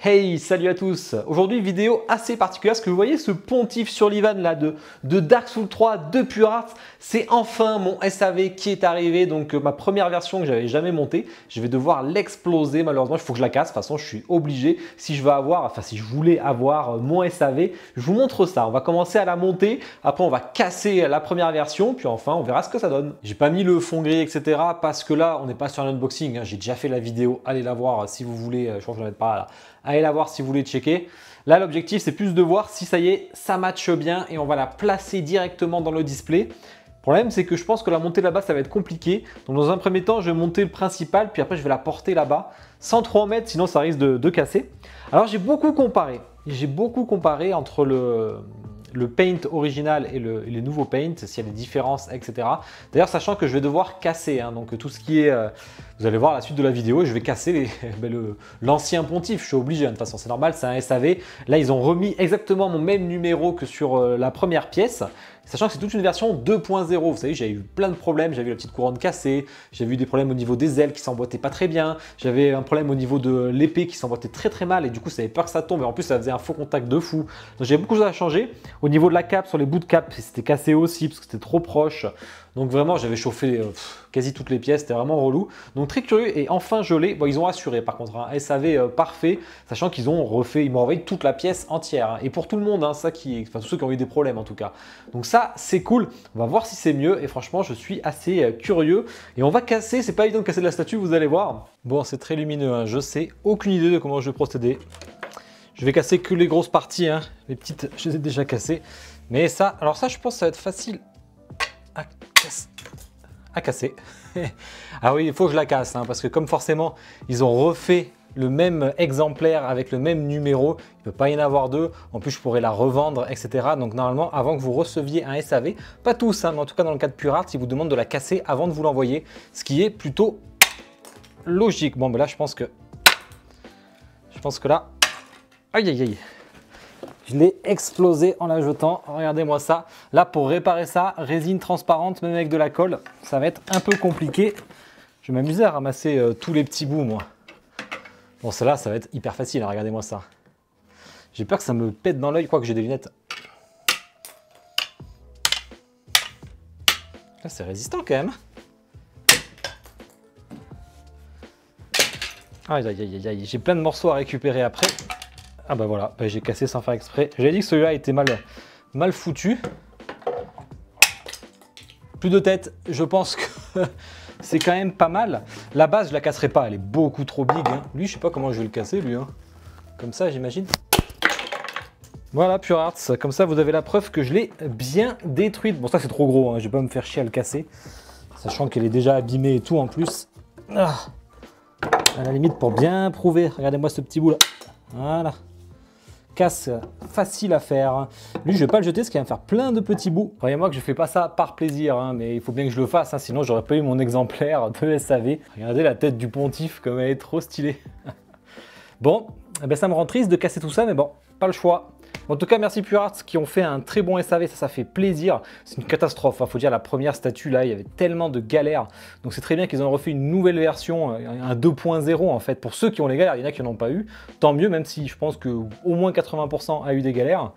Hey, salut à tous! Aujourd'hui, vidéo assez particulière parce que vous voyez ce pontif sur l'Ivan là de Dark Souls 3 de Pure Art, c'est enfin mon SAV qui est arrivé. Donc ma première version que j'avais jamais montée, je vais devoir l'exploser malheureusement, il faut que je la casse. De toute façon, je suis obligé si je voulais avoir mon SAV. Je vous montre ça, on va commencer à la monter, après on va casser la première version, puis enfin on verra ce que ça donne. J'ai pas mis le fond gris etc. parce que là on n'est pas sur un unboxing, hein. J'ai déjà fait la vidéo, allez la voir si vous voulez, je crois que je ne vais mettre pas là. Allez la voir si vous voulez checker. Là, l'objectif, c'est plus de voir si ça y est, ça matche bien et on va la placer directement dans le display. Le problème, c'est que je pense que la montée là-bas, ça va être compliqué. Donc, dans un premier temps, je vais monter le principal, puis après, je vais la porter là-bas sans trop en mettre, sinon ça risque de casser. Alors, j'ai beaucoup comparé. J'ai beaucoup comparé entre le paint original et les nouveaux paints, s'il y a des différences, etc. D'ailleurs, sachant que je vais devoir casser, hein, donc tout ce qui est, vous allez voir la suite de la vidéo, je vais casser l'ancien pontif, je suis obligé, de toute façon, c'est normal, c'est un SAV. Là, ils ont remis exactement mon même numéro que sur la première pièce, sachant que c'est toute une version 2.0. Vous savez, j'avais eu plein de problèmes, j'avais eu la petite couronne cassée, j'avais eu des problèmes au niveau des ailes qui s'emboîtaient pas très bien, j'avais un problème au niveau de l'épée qui s'emboîtait très mal et du coup, ça avait peur que ça tombe et en plus, ça faisait un faux contact de fou. Donc, j'avais beaucoup de choses à changer. Au niveau de la cape, sur les bouts de cape, c'était cassé aussi parce que c'était trop proche. Donc vraiment, j'avais chauffé quasi toutes les pièces, c'était vraiment relou. Donc très curieux et enfin je l'ai. Bon, ils ont assuré par contre un SAV parfait, sachant qu'ils ont refait, ils m'ont envoyé toute la pièce entière. Hein. Et pour tout le monde, hein, ça enfin tous ceux qui ont eu des problèmes en tout cas. Donc ça, c'est cool. On va voir si c'est mieux et franchement, je suis assez curieux. Et on va casser, c'est pas évident de casser de la statue, vous allez voir. Bon, c'est très lumineux, hein, je sais, aucune idée de comment je vais procéder. Je vais casser que les grosses parties, hein. Les petites, je les ai déjà cassées. Mais ça, alors ça, je pense que ça va être facile à casser. Ah oui, il faut que je la casse, hein, parce que comme forcément, ils ont refait le même exemplaire avec le même numéro, il ne peut pas y en avoir deux. En plus, je pourrais la revendre, etc. Donc normalement, avant que vous receviez un SAV, pas tous, hein, mais en tout cas dans le cas de Pure Art, ils vous demandent de la casser avant de vous l'envoyer, ce qui est plutôt logique. Bon, ben là, je pense que là, aïe aïe aïe. Je l'ai explosé en la jetant. Regardez-moi ça. Là, pour réparer ça, résine transparente, même avec de la colle, ça va être un peu compliqué. Je vais m'amuser à ramasser tous les petits bouts, moi. Bon, celle-là, ça va être hyper facile. Hein, regardez-moi ça. J'ai peur que ça me pète dans l'œil, quoique j'ai des lunettes. Là, c'est résistant quand même. Aïe, aïe, aïe, aïe. J'ai plein de morceaux à récupérer après. Ah bah voilà, bah j'ai cassé sans faire exprès. J'avais dit que celui-là était mal foutu. Plus de tête, je pense que c'est quand même pas mal. La base, je la casserai pas, elle est beaucoup trop big. Hein. Lui, je sais pas comment je vais le casser, lui. Hein. Comme ça, j'imagine. Voilà, Pure Art. Comme ça, vous avez la preuve que je l'ai bien détruite. Bon, ça, c'est trop gros. Hein. Je vais pas me faire chier à le casser. Sachant qu'elle est déjà abîmée et tout en plus. Ah. À la limite, pour bien prouver. Regardez-moi ce petit bout là. Voilà. Casse facile à faire. Lui, je vais pas le jeter parce qu'il va me faire plein de petits bouts. Croyez-moi que je fais pas ça par plaisir, hein, mais il faut bien que je le fasse, hein, sinon j'aurais pas eu mon exemplaire de SAV. Regardez la tête du pontif comme elle est trop stylée. Bon, eh ben, ça me rend triste de casser tout ça, mais bon, pas le choix. En tout cas, merci Pure Art qui ont fait un très bon SAV, ça fait plaisir. C'est une catastrophe, hein. Faut dire la première statue là, il y avait tellement de galères. Donc c'est très bien qu'ils ont refait une nouvelle version, un 2.0 en fait. Pour ceux qui ont les galères, il y en a qui n'en ont pas eu. Tant mieux, même si je pense que au moins 80% a eu des galères.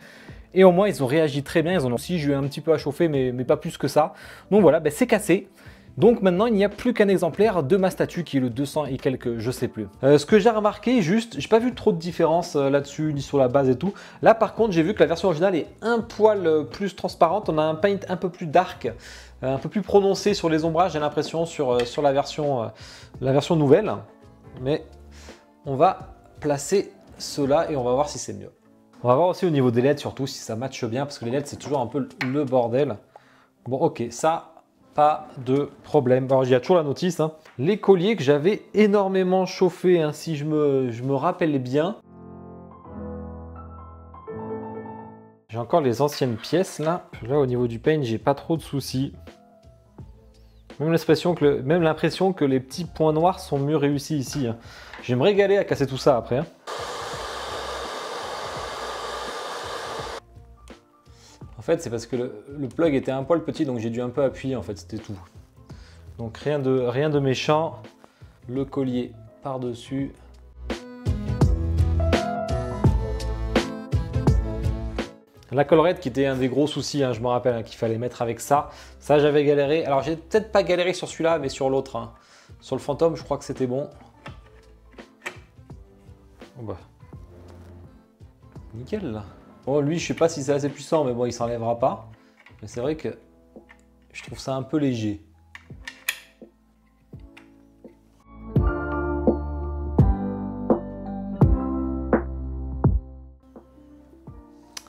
Et au moins ils ont réagi très bien, ils en ont aussi, j'ai eu un petit peu à chauffer, mais pas plus que ça. Donc voilà, ben, c'est cassé. Donc maintenant, il n'y a plus qu'un exemplaire de ma statue qui est le 200 et quelques, je sais plus. Ce que j'ai remarqué, juste, j'ai pas vu trop de différence là-dessus, ni sur la base et tout. Là, par contre, j'ai vu que la version originale est un poil plus transparente. On a un paint un peu plus dark, un peu plus prononcé sur les ombrages, j'ai l'impression, sur la version nouvelle. Mais on va placer cela et on va voir si c'est mieux. On va voir aussi au niveau des LED, surtout si ça matche bien, parce que les LED, c'est toujours un peu le bordel. Bon, ok, ça... pas de problème. Alors, il y a toujours la notice. Hein. Les colliers que j'avais énormément chauffés, hein, si je me rappelle bien. J'ai encore les anciennes pièces là. Là, au niveau du paint, j'ai pas trop de soucis. Même l'impression que les petits points noirs sont mieux réussis ici. Hein. Je vais me régaler à casser tout ça après. Hein. En fait, c'est parce que le plug était un poil petit, donc j'ai dû un peu appuyer, en fait, c'était tout. Donc rien de méchant. Le collier par-dessus. La collerette qui était un des gros soucis, hein, je me rappelle, hein, qu'il fallait mettre avec ça. Ça, j'avais galéré. Alors, j'ai peut-être pas galéré sur celui-là, mais sur l'autre. Hein. Sur le fantôme, je crois que c'était bon. Oh bah. Nickel, là. Bon, lui, je sais pas si c'est assez puissant, mais bon, il s'enlèvera pas. Mais c'est vrai que je trouve ça un peu léger.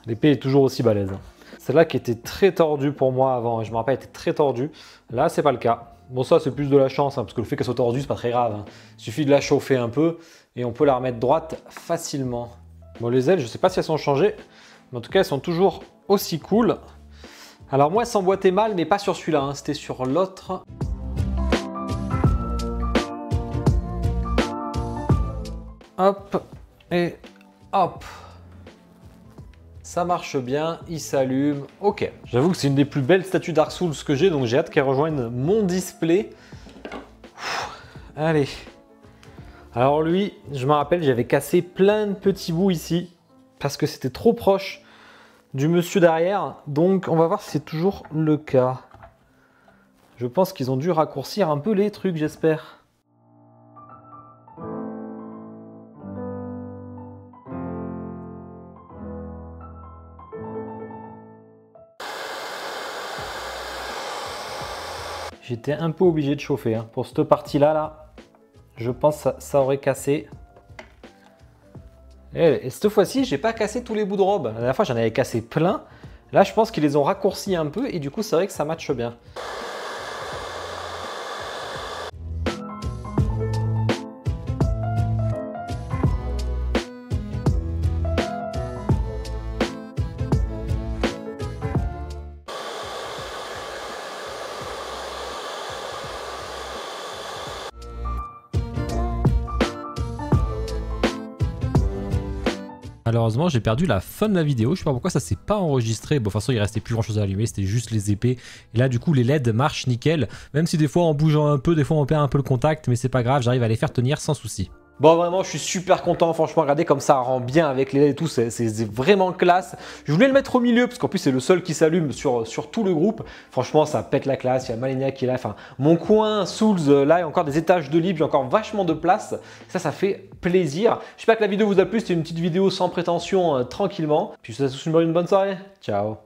L'épée est toujours aussi balèze. Celle-là qui était très tordue pour moi avant, je me rappelle, elle était très tordue. Là, c'est pas le cas. Bon, ça, c'est plus de la chance, hein, parce que le fait qu'elle soit tordue, c'est pas très grave. Hein. Il suffit de la chauffer un peu et on peut la remettre droite facilement. Bon, les ailes, je sais pas si elles sont changées, mais en tout cas, elles sont toujours aussi cool. Alors moi, elles s'emboîtaient mal, mais pas sur celui-là, hein, c'était sur l'autre. Hop, et hop. Ça marche bien, il s'allume, ok. J'avoue que c'est une des plus belles statues Dark Souls que j'ai, donc j'ai hâte qu'elle rejoigne mon display. Allez. Alors lui, je me rappelle, j'avais cassé plein de petits bouts ici, parce que c'était trop proche du monsieur derrière. Donc on va voir si c'est toujours le cas. Je pense qu'ils ont dû raccourcir un peu les trucs, j'espère. J'étais un peu obligé de chauffer. Hein. Pour cette partie-là, là, je pense que ça aurait cassé. Et cette fois-ci, j'ai pas cassé tous les bouts de robe. La dernière fois, j'en avais cassé plein. Là, je pense qu'ils les ont raccourcis un peu et du coup, c'est vrai que ça matche bien. Malheureusement, j'ai perdu la fin de la vidéo. Je sais pas pourquoi ça s'est pas enregistré. Bon, de toute façon, il restait plus grand chose à allumer. C'était juste les épées. Et là, du coup, les LED marchent nickel. Même si des fois, en bougeant un peu, des fois, on perd un peu le contact. Mais c'est pas grave, j'arrive à les faire tenir sans souci. Bon, vraiment, je suis super content. Franchement, regardez comme ça rend bien avec les LED et tout. C'est vraiment classe. Je voulais le mettre au milieu parce qu'en plus, c'est le seul qui s'allume sur tout le groupe. Franchement, ça pète la classe. Il y a Malenia qui est là. Enfin, mon coin, Souls, là, il y a encore des étages de libre. Il y a encore vachement de place. Ça fait plaisir. J'espère que la vidéo vous a plu. C'était une petite vidéo sans prétention, tranquillement. Puis je vous souhaite tous une bonne soirée. Ciao.